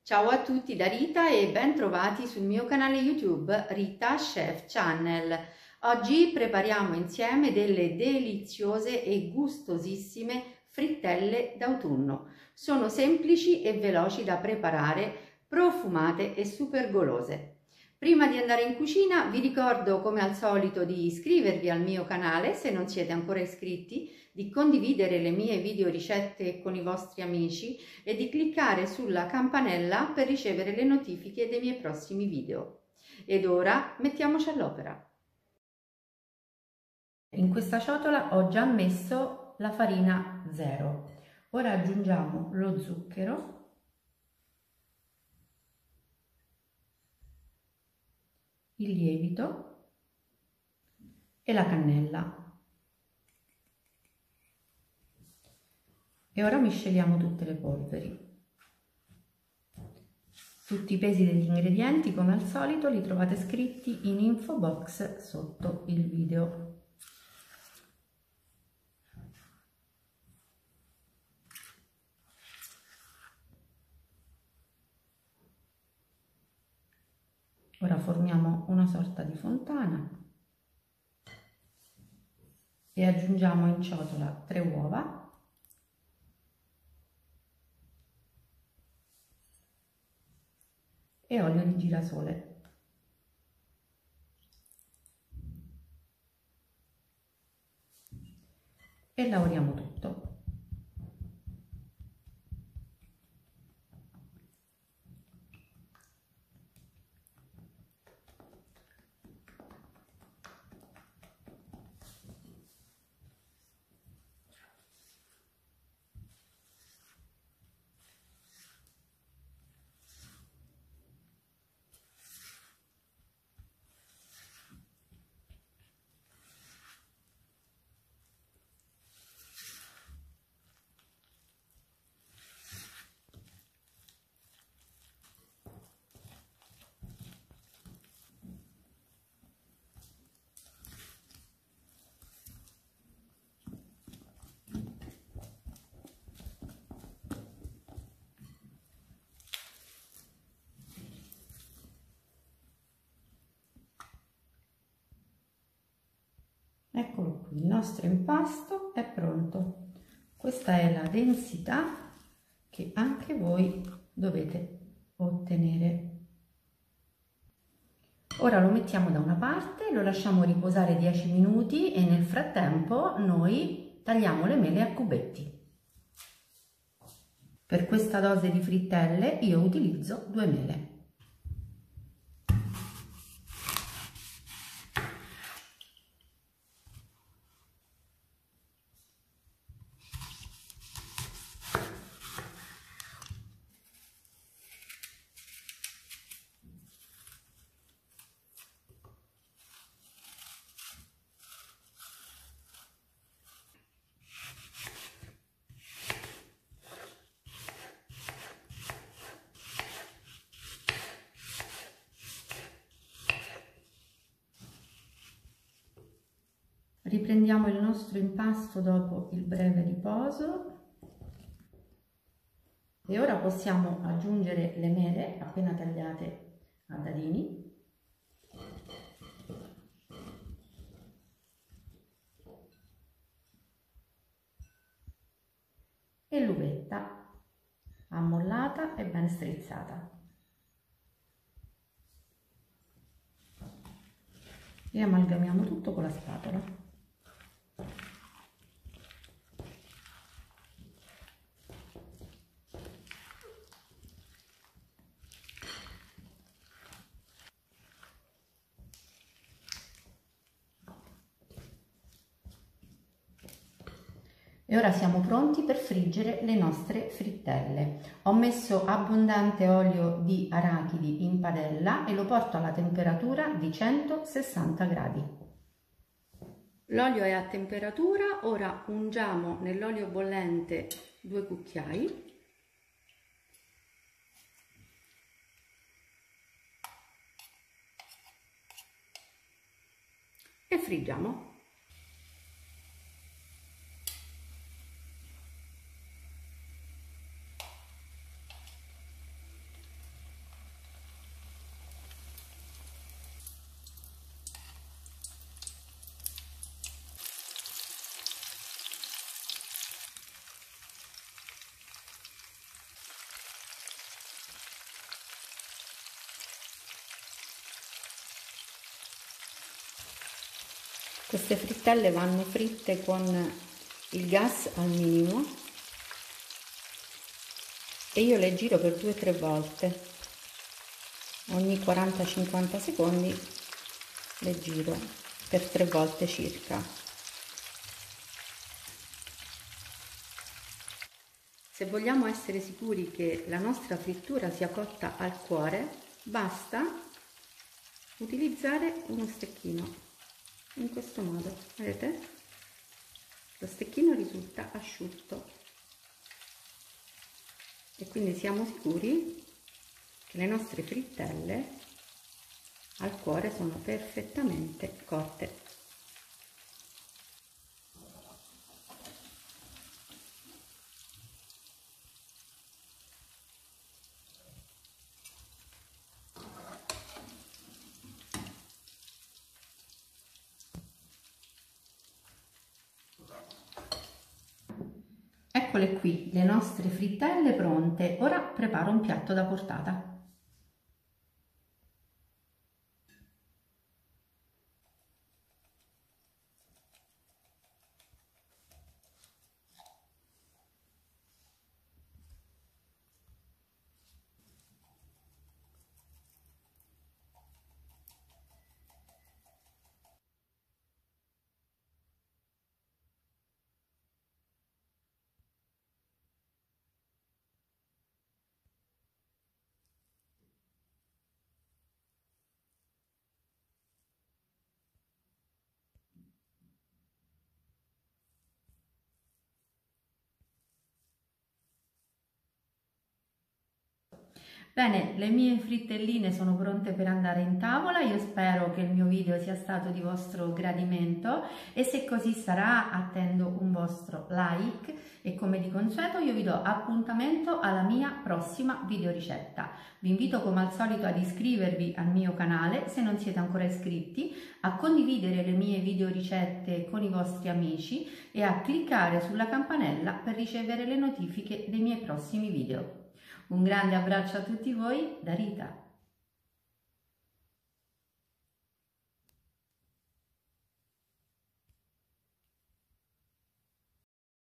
Ciao a tutti da Rita e ben trovati sul mio canale YouTube Rita Chef Channel. Oggi prepariamo insieme delle deliziose e gustosissime frittelle d'autunno. Sono semplici e veloci da preparare, profumate e super golose. Prima di andare in cucina vi ricordo come al solito di iscrivervi al mio canale se non siete ancora iscritti, di condividere le mie video ricette con i vostri amici e di cliccare sulla campanella per ricevere le notifiche dei miei prossimi video. Ed ora mettiamoci all'opera. In questa ciotola ho già messo la farina zero. Ora aggiungiamo lo zucchero, il lievito e la cannella. E ora misceliamo tutte le polveri. Tutti i pesi degli ingredienti, come al solito, li trovate scritti in info box sotto il video. Ora formiamo una sorta di fontana e aggiungiamo in ciotola 3 uova e olio di girasole. E lavoriamo tutto. Eccolo qui, il nostro impasto è pronto. Questa è la densità che anche voi dovete ottenere. Ora lo mettiamo da una parte, lo lasciamo riposare 10 minuti e nel frattempo noi tagliamo le mele a cubetti. Per questa dose di frittelle io utilizzo 2 mele. Riprendiamo il nostro impasto dopo il breve riposo e ora possiamo aggiungere le mele appena tagliate a dadini e l'uvetta ammollata e ben strizzata. E amalgamiamo tutto con la spatola. E ora siamo pronti per friggere le nostre frittelle. Ho messo abbondante olio di arachidi in padella e lo porto alla temperatura di 160 gradi. L'olio è a temperatura, ora ungiamo nell'olio bollente 2 cucchiai e friggiamo. Queste frittelle vanno fritte con il gas al minimo e io le giro per 2-3 volte, ogni 40-50 secondi le giro per 3 volte circa. Se vogliamo essere sicuri che la nostra frittura sia cotta al cuore, basta utilizzare uno stecchino in questo modo, vedete? Lo stecchino risulta asciutto e quindi siamo sicuri che le nostre frittelle al cuore sono perfettamente cotte. Eccole qui le nostre frittelle pronte, ora preparo un piatto da portata. Bene, le mie frittelline sono pronte per andare in tavola, io spero che il mio video sia stato di vostro gradimento e se così sarà attendo un vostro like e come di consueto io vi do appuntamento alla mia prossima videoricetta. Vi invito come al solito ad iscrivervi al mio canale se non siete ancora iscritti, a condividere le mie videoricette con i vostri amici e a cliccare sulla campanella per ricevere le notifiche dei miei prossimi video. Un grande abbraccio a tutti voi da Rita.